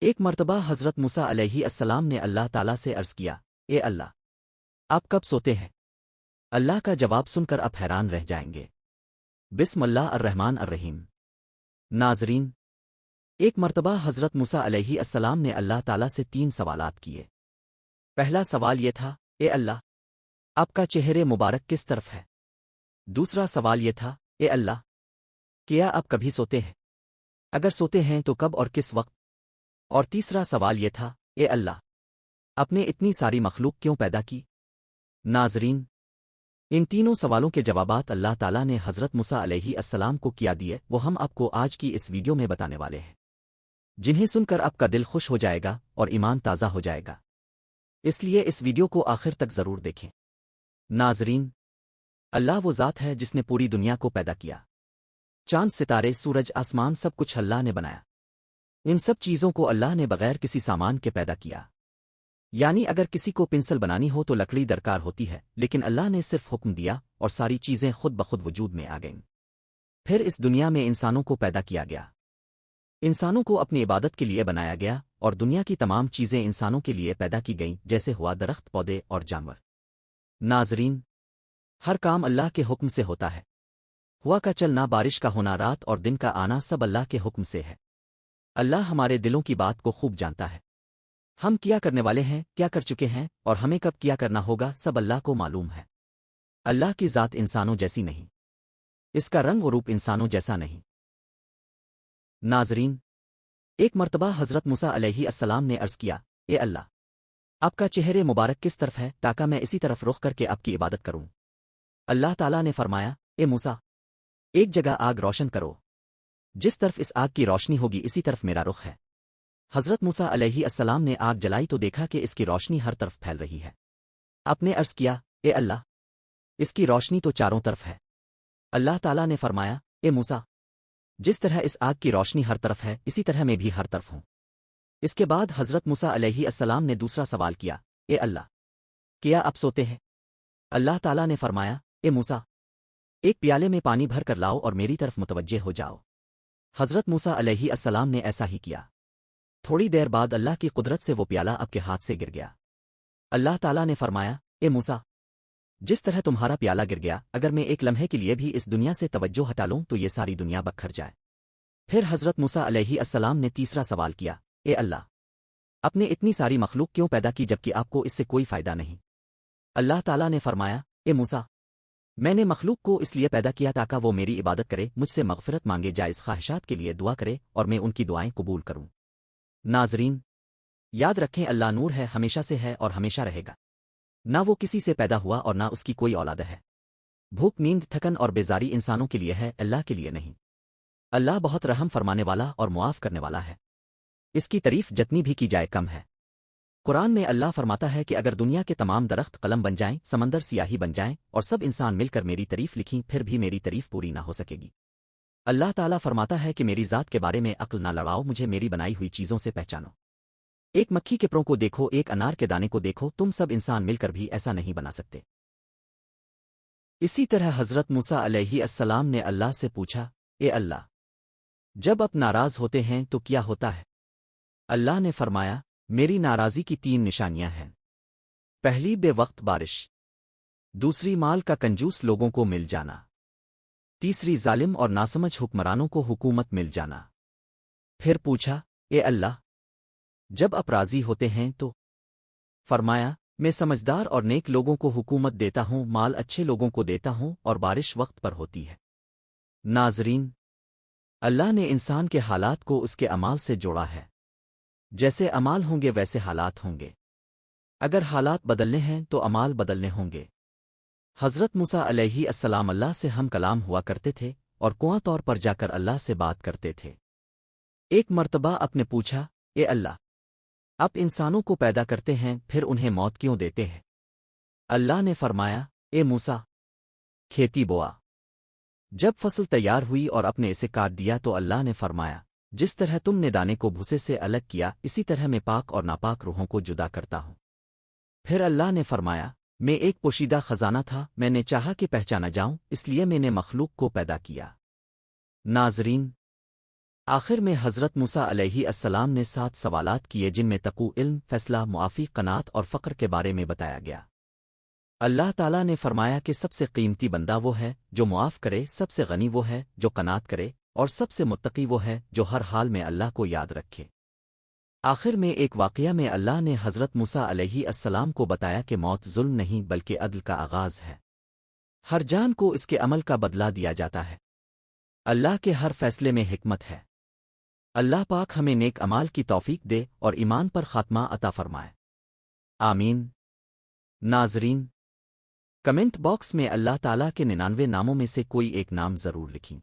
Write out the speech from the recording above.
ایک مرتبہ حضرت موسیٰ علیہ السلام نے اللہ تعالیٰ سے عرض کیا، اے اللہ، آپ کب سوتے ہیں؟ اللہ کا جواب سن کر آپ حیران رہ جائیں گے۔ بسم اللہ الرحمن الرحیم۔ ناظرین، ایک مرتبہ حضرت موسیٰ علیہ السلام نے اللہ تعالیٰ سے 3 سوالات کیے۔ پہلا سوال یہ تھا، اے اللہ، آپ کا چہرے مبارک کس طرف ہے؟ دوسرا سوال یہ تھا، اے اللہ، کیا آپ کبھی سوتے ہیں؟ اگر سوتے ہیں تو کب اور کس وقت؟ اور تیسرا سوال یہ تھا، اے اللہ، آپ نے اتنی ساری مخلوق کیوں پیدا کی؟ ناظرین، ان تینوں سوالوں کے جوابات اللہ تعالیٰ نے حضرت موسیٰ علیہ السلام کو کیا دیے، وہ ہم آپ کو آج کی اس ویڈیو میں بتانے والے ہیں، جنہیں سن کر آپ کا دل خوش ہو جائے گا اور ایمان تازہ ہو جائے گا۔ اس لیے اس ویڈیو کو آخر تک ضرور دیکھیں۔ ناظرین، اللہ وہ ذات ہے جس نے پوری دنیا کو پیدا کیا۔ چاند، ستارے، سورج، آسمان، سب کچھ اللہ نے بنایا۔ ان سب چیزوں کو اللہ نے بغیر کسی سامان کے پیدا کیا۔ یعنی اگر کسی کو پنسل بنانی ہو تو لکڑی درکار ہوتی ہے، لیکن اللہ نے صرف حکم دیا اور ساری چیزیں خود بخود وجود میں آ گئیں۔ پھر اس دنیا میں انسانوں کو پیدا کیا گیا۔ انسانوں کو اپنی عبادت کے لیے بنایا گیا اور دنیا کی تمام چیزیں انسانوں کے لیے پیدا کی گئیں، جیسے ہوا درخت، پودے اور جانور۔ ناظرین، ہر کام اللہ کے حکم سے ہوتا ہے۔ ہوا کا چلنا، بارش کا ہونا، رات اور دن کا آنا، سب اللہ کے حکم سے ہے۔ اللہ ہمارے دلوں کی بات کو خوب جانتا ہے۔ ہم کیا کرنے والے ہیں، کیا کر چکے ہیں اور ہمیں کب کیا کرنا ہوگا، سب اللہ کو معلوم ہے۔ اللہ کی ذات انسانوں جیسی نہیں، اس کا رنگ و روپ انسانوں جیسا نہیں۔ ناظرین، ایک مرتبہ حضرت موسیٰ علیہ السلام نے عرض کیا، اے اللہ، آپ کا چہرے مبارک کس طرف ہے تاکہ میں اسی طرف رخ کر کے آپ کی عبادت کروں؟ اللہ تعالیٰ نے فرمایا، اے موسیٰ، ایک جگہ آگ روشن کرو، جس طرف اس آگ کی روشنی ہوگی اسی طرف میرا رخ ہے۔ حضرت موسیٰ علیہ السلام نے آگ جلائی تو دیکھا کہ اس کی روشنی ہر طرف پھیل رہی ہے۔ آپ نے عرض کیا، اے اللہ، اس کی روشنی تو چاروں طرف ہے۔ اللہ تعالیٰ نے فرمایا، اے موسیٰ، جس طرح اس آگ کی روشنی ہر طرف ہے اسی طرح میں بھی ہر طرف ہوں۔ اس کے بعد حضرت موسیٰ علیہ السلام نے دوسرا سوال کیا، اے اللہ، کیا آپ سوتے ہیں؟ اللہ تعالیٰ نے فرمایا، اے موسیٰ، ایک پیالے میں پانی بھر کر لاؤ اور میری طرف متوجہ ہو جاؤ۔ حضرت موسیٰ علیہ السلام نے ایسا ہی کیا۔ تھوڑی دیر بعد اللہ کی قدرت سے وہ پیالہ آپ کے ہاتھ سے گر گیا۔ اللہ تعالیٰ نے فرمایا، اے موسیٰ، جس طرح تمہارا پیالہ گر گیا، اگر میں ایک لمحے کے لیے بھی اس دنیا سے توجہ ہٹا لوں تو یہ ساری دنیا بکھر جائے۔ پھر حضرت موسیٰ علیہ السلام نے تیسرا سوال کیا، اے اللہ، آپ نے اتنی ساری مخلوق کیوں پیدا کی جبکہ آپ کو اس سے کوئی فائدہ نہیں؟ اللہ تعالیٰ نے فرمایا، اے موسیٰ، میں نے مخلوق کو اس لیے پیدا کیا تاکہ وہ میری عبادت کرے، مجھ سے مغفرت مانگے، جائز خواہشات کے لیے دعا کرے اور میں ان کی دعائیں قبول کروں۔ ناظرین، یاد رکھیں، اللہ نور ہے، ہمیشہ سے ہے اور ہمیشہ رہے گا۔ نہ وہ کسی سے پیدا ہوا اور نہ اس کی کوئی اولاد ہے۔ بھوک، نیند، تھکن اور بیزاری انسانوں کے لیے ہے، اللہ کے لیے نہیں۔ اللہ بہت رحم فرمانے والا اور معاف کرنے والا ہے، اس کی تعریف جتنی بھی کی جائے کم ہے۔ قرآن میں اللہ فرماتا ہے کہ اگر دنیا کے تمام درخت قلم بن جائیں، سمندر سیاہی بن جائیں اور سب انسان مل کر میری تعریف لکھیں، پھر بھی میری تعریف پوری نہ ہو سکے گی۔ اللہ تعالیٰ فرماتا ہے کہ میری ذات کے بارے میں عقل نہ لڑاؤ، مجھے میری بنائی ہوئی چیزوں سے پہچانو۔ ایک مکھی کے پروں کو دیکھو، ایک انار کے دانے کو دیکھو، تم سب انسان مل کر بھی ایسا نہیں بنا سکتے۔ اسی طرح حضرت موسیٰ علیہ السلام نے اللہ سے پوچھا، اے اللہ، جب آپ ناراض ہوتے ہیں تو کیا ہوتا ہے؟ اللہ نے فرمایا، میری ناراضی کی 3 نشانیاں ہیں۔ پہلی، بے وقت بارش۔ دوسری، مال کا کنجوس لوگوں کو مل جانا۔ تیسری، ظالم اور ناسمجھ حکمرانوں کو حکومت مل جانا۔ پھر پوچھا، اے اللہ، جب آپ راضی ہوتے ہیں تو؟ فرمایا، میں سمجھدار اور نیک لوگوں کو حکومت دیتا ہوں، مال اچھے لوگوں کو دیتا ہوں اور بارش وقت پر ہوتی ہے۔ ناظرین، اللہ نے انسان کے حالات کو اس کے اعمال سے جوڑا ہے۔ جیسے اعمال ہوں گے ویسے حالات ہوں گے۔ اگر حالات بدلنے ہیں تو اعمال بدلنے ہوں گے۔ حضرت موسیٰ علیہ السلام اللہ سے ہم کلام ہوا کرتے تھے اور کنواں طور پر جا کر اللہ سے بات کرتے تھے۔ ایک مرتبہ آپ نے پوچھا، اے اللہ، آپ انسانوں کو پیدا کرتے ہیں پھر انہیں موت کیوں دیتے ہیں؟ اللہ نے فرمایا، اے موسیٰ، کھیتی بوا۔ جب فصل تیار ہوئی اور اپنے اسے کاٹ دیا تو اللہ نے فرمایا، جس طرح تم نے دانے کو بھوسے سے الگ کیا اسی طرح میں پاک اور ناپاک روحوں کو جدا کرتا ہوں۔ پھر اللہ نے فرمایا، میں ایک پوشیدہ خزانہ تھا، میں نے چاہا کہ پہچانا جاؤں، اس لیے میں نے مخلوق کو پیدا کیا۔ ناظرین، آخر میں حضرت موسیٰ علیہ السلام نے 7 سوالات کیے جن میں تقوی، علم، فیصلہ، معافی، قناعت اور فقر کے بارے میں بتایا گیا۔ اللہ تعالیٰ نے فرمایا کہ سب سے قیمتی بندہ وہ ہے جو معاف کرے، سب سے غنی وہ ہے جو قناعت کرے، اور سب سے متقی وہ ہے جو ہر حال میں اللہ کو یاد رکھے۔ آخر میں ایک واقعہ میں اللہ نے حضرت موسیٰ علیہ السلام کو بتایا کہ موت ظلم نہیں بلکہ عدل کا آغاز ہے۔ ہر جان کو اس کے عمل کا بدلہ دیا جاتا ہے۔ اللہ کے ہر فیصلے میں حکمت ہے۔ اللہ پاک ہمیں نیک اعمال کی توفیق دے اور ایمان پر خاتمہ عطا فرمائے۔ آمین۔ ناظرین، کمنٹ باکس میں اللہ تعالیٰ کے 99 ناموں میں سے کوئی ایک نام ضرور لکھیں۔